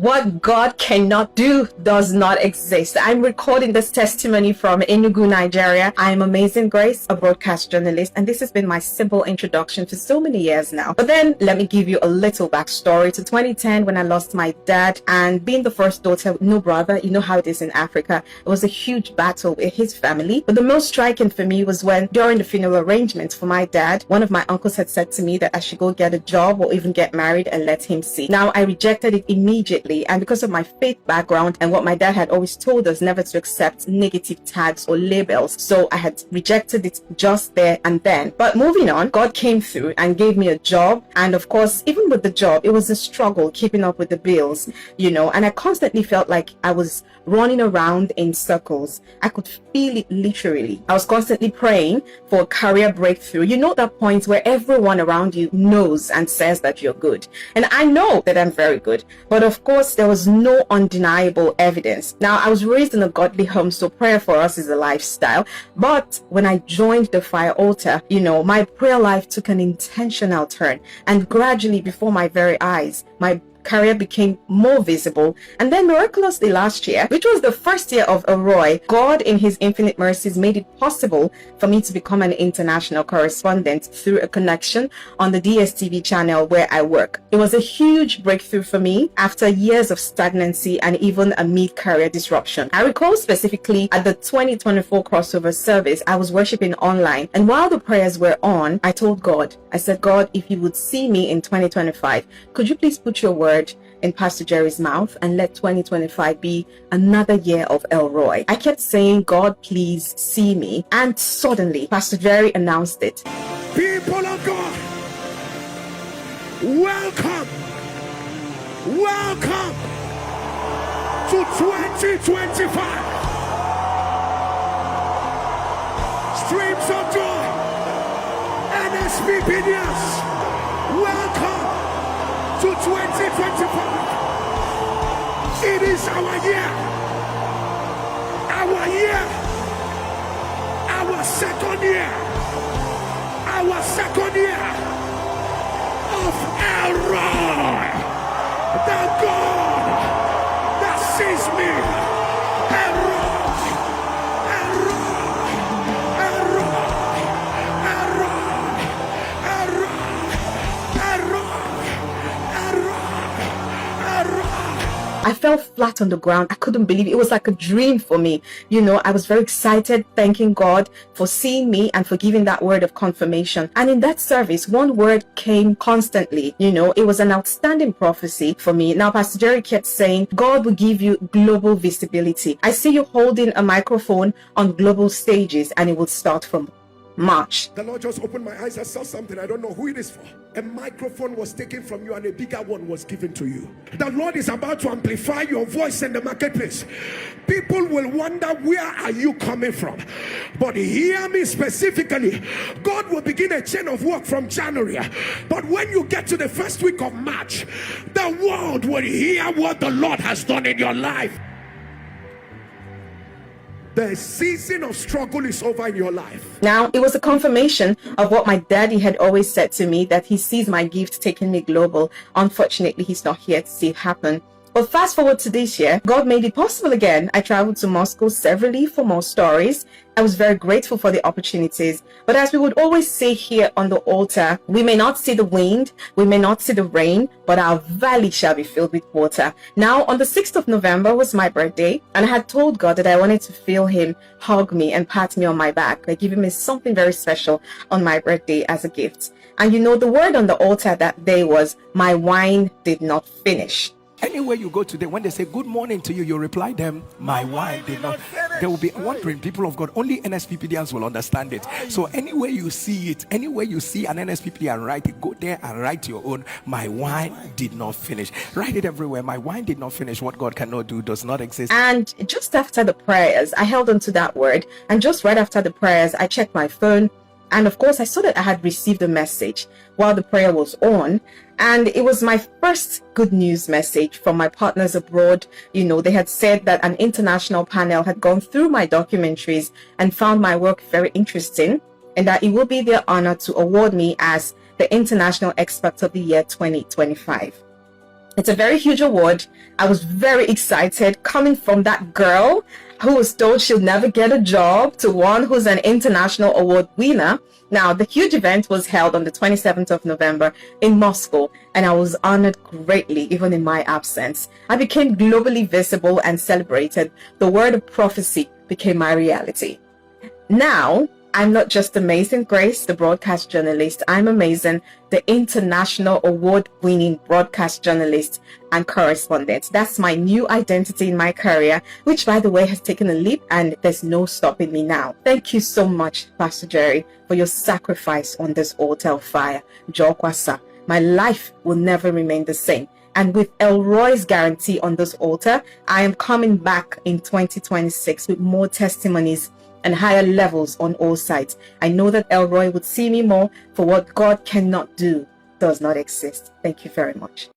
What God cannot do does not exist. I'm recording this testimony from Enugu, Nigeria. I'm Amazing Grace, a broadcast journalist, and this has been my simple introduction for so many years now. But then let me give you a little backstory to 2010 when I lost my dad, and being the first daughter with no brother, you know how it is in Africa. It was a huge battle with his family. But the most striking for me was when during the funeral arrangements for my dad, one of my uncles had said to me that I should go get a job or even get married and let him see. Now I rejected it immediately. And because of my faith background and what my dad had always told us never to accept negative tags or labels, so I had rejected it just there and then. But moving on, God came through and gave me a job. And of course, even with the job, it was a struggle keeping up with the bills, and I constantly felt like I was running around in circles. I could feel it literally. I was constantly praying for a career breakthrough. That point where everyone around you knows and says that you're good. And I know that I'm very good. But of course, there was no undeniable evidence. Now, I was raised in a godly home, so prayer for us is a lifestyle. But when I joined the fire altar, my prayer life took an intentional turn. And gradually, before my very eyes, my career became more visible. And then miraculously last year, which was the first year of Elroy, God in his infinite mercies made it possible for me to become an international correspondent through a connection on the DSTV channel where I work. It was a huge breakthrough for me after years of stagnancy and even a mid-career disruption. I recall specifically at the 2024 crossover service, I was worshiping online, and while the prayers were on, I told God, I said, God, if you would see me in 2025, could you please put your word in Pastor Jerry's mouth and let 2025 be another year of Elroy? I kept saying, God, please see me. And suddenly, Pastor Jerry announced it. People of God, welcome to 2025. Streams of joy, NSPPDS, welcome to 2025. It is our year, our second year of Elroy, the God that sees me. I fell flat on the ground. I couldn't believe it. It was like a dream for me. I was very excited, thanking God for seeing me and for giving that word of confirmation. And in that service, one word came constantly. It was an outstanding prophecy for me. Now, Pastor Jerry kept saying, God will give you global visibility. I see you holding a microphone on global stages, and it will start from March. The Lord just opened my eyes. I saw something. I don't know who it is for. A microphone was taken from you and a bigger one was given to you. The Lord is about to amplify your voice in the marketplace. People will wonder, where are you coming from? But hear me specifically. God will begin a chain of work from January. But when you get to the first week of March, the world will hear what the Lord has done in your life. The season of struggle is over in your life. Now, it was a confirmation of what my daddy had always said to me, that he sees my gift taking me global. Unfortunately, he's not here to see it happen. But fast forward to this year, God made it possible again. I traveled to Moscow severally for more stories. I was very grateful for the opportunities. But as we would always say here on the altar, we may not see the wind, we may not see the rain, but our valley shall be filled with water. Now, on the 6th of November was my birthday, and I had told God that I wanted to feel him hug me and pat me on my back, like giving me something very special on my birthday as a gift. And the word on the altar that day was, my wine did not finish. Anywhere you go today, when they say good morning to you, you reply them, my wine did not. They will be wondering, people of God, only NSPPDians will understand it. So anywhere you see it, anywhere you see an NSPPDian write it, go there and write your own, my wine did not finish. Write it everywhere. My wine did not finish. What God cannot do does not exist. And just after the prayers, I held on to that word. And just right after the prayers, I checked my phone. And of course, I saw that I had received a message while the prayer was on. And it was my first good news message from my partners abroad. They had said that an international panel had gone through my documentaries and found my work very interesting, and that it will be their honor to award me as the International Expert of the Year 2025. It's a very huge award. I was very excited coming from that girl who was told she'll never get a job to one who's an international award winner. Now, the huge event was held on the 27th of November in Moscow, and I was honored greatly, even in my absence. I became globally visible and celebrated. The word of prophecy became my reality. Now, I'm not just Amazing Grace, the broadcast journalist. I'm Amazing, the international award-winning broadcast journalist and correspondent. That's my new identity in my career, which, by the way, has taken a leap, and there's no stopping me now. Thank you so much, Pastor Jerry, for your sacrifice on this altar of fire. Jokwasa, my life will never remain the same. And with Elroy's guarantee on this altar, I am coming back in 2026 with more testimonies and higher levels on all sides. I know that Elroy would see me more, for what God cannot do does not exist. Thank you very much.